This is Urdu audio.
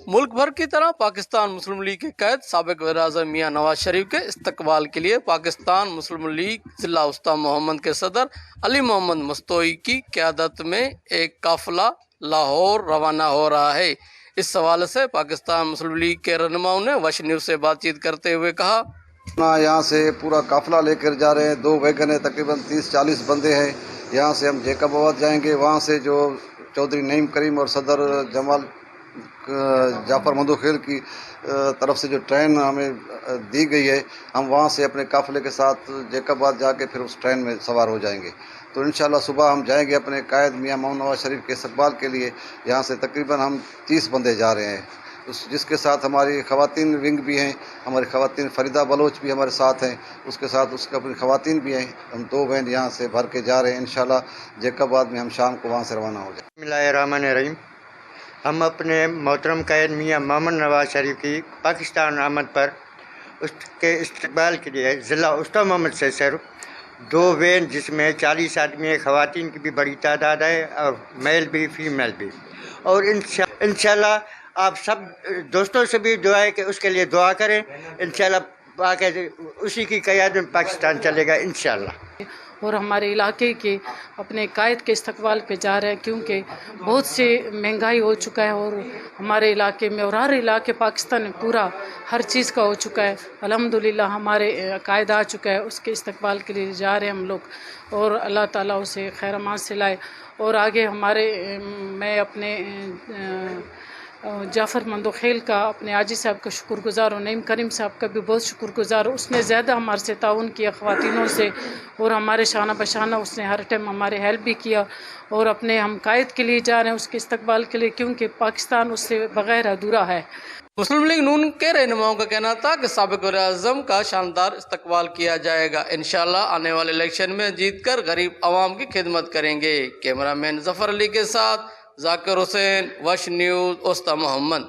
ملک بھر کی طرح پاکستان مسلم لیگ کے قائد سابق وزیر اعظم میاں نواز شریف کے استقبال کے لیے پاکستان مسلم لیگ ضلع وسطی محمد کے صدر علی محمد مستوئی کی قیادت میں ایک قافلہ لاہور روانہ ہو رہا ہے۔ اس حوالے سے پاکستان مسلم لیگ کے رہنماؤں نے وش نیوز سے بات چیت کرتے ہوئے کہا، یہاں سے پورا قافلہ لے کر جا رہے ہیں، 2 ویگن ہیں، تقریباً 30-40 بندے ہیں۔ یہاں سے ہم جیکب آباد جائیں گے، وہاں سے جو چودھری نعیم کریم اور صدر جمال جعفر مندوخیل کی طرف سے جو ٹرین ہمیں دی گئی ہے، ہم وہاں سے اپنے قافلے کے ساتھ جیکب آباد جا کے پھر اس ٹرین میں سوار ہو جائیں گے۔ تو انشاءاللہ صبح ہم جائیں گے اپنے قائد میاں محمد نواز شریف کے استقبال کے لیے۔ یہاں سے تقریباً ہم 30 بندے جا رہے ہیں، جس کے ساتھ ہماری خواتین ونگ بھی ہیں، ہماری خواتین فریدہ بلوچ بھی ہمارے ساتھ ہیں، اس کے ساتھ اس کی اپنی خواتین بھی ہیں۔ ہم 2 وین یہاں سے بھر کے جا رہے ہیں، انشاءاللہ جیکب آباد میں ہم شام کو وہاں سے روانہ ہو جائیں۔ بسم اللہ الرحمن الرحیم۔ ہم اپنے محترم قائد میاں محمد نواز شریف کی پاکستان آمد پر اس کے استقبال کے لیے ضلع وسطی محمد سے صرف 2 وین، جس میں 40 آدمی ہیں، خواتین کی بھی بڑی تعداد ہے اور میل بھی فیمیل بھی، اور انشاءاللہ آپ سب دوستوں سے بھی دعا ہے کہ اس کے لیے دعا کریں۔ انشاءاللہ اسی کی قیادت میں پاکستان چلے گا انشاءاللہ۔ اور ہمارے علاقے کے اپنے قائد کے استقبال پہ جا رہے ہیں، کیونکہ بہت سے مہنگائی ہو چکا ہے اور ہمارے علاقے میں اور ہر علاقے پاکستان میں پورا ہر چیز کا ہو چکا ہے۔ الحمدللہ ہمارے قائد آ چکا ہے، اس کے استقبال کے لیے جا رہے ہیں ہم لوگ، اور اللہ تعالیٰ اسے خیر امان سے لائے۔ اور آگے میں اپنے جعفر مندوخیل کا، اپنے حاجی صاحب کا شکر گزار ہوں، نعیم کریم صاحب کا بھی بہت شکر گزار ہوں۔ اس نے زیادہ ہمارے سے تعاون کیا خواتینوں سے، اور ہمارے شانہ بشانہ اس نے ہر ٹائم ہمارے ہیلپ بھی کیا۔ اور اپنے ہم قائد کے لیے جا رہے ہیں، اس کے استقبال کے لیے، کیونکہ پاکستان اس سے بغیر ادھورا ہے۔ مسلم لیگ نون کے رہنماؤں کا کہنا تھا کہ سابق وزیر اعظم کا شاندار استقبال کیا جائے گا۔ انشاءاللہ آنے والے الیکشن میں جیت کر غریب عوام کی خدمت کریں گے۔ کیمرہ مین ظفر علی کے ساتھ ذاکر حسین، وش نیوز، وسطی محمد۔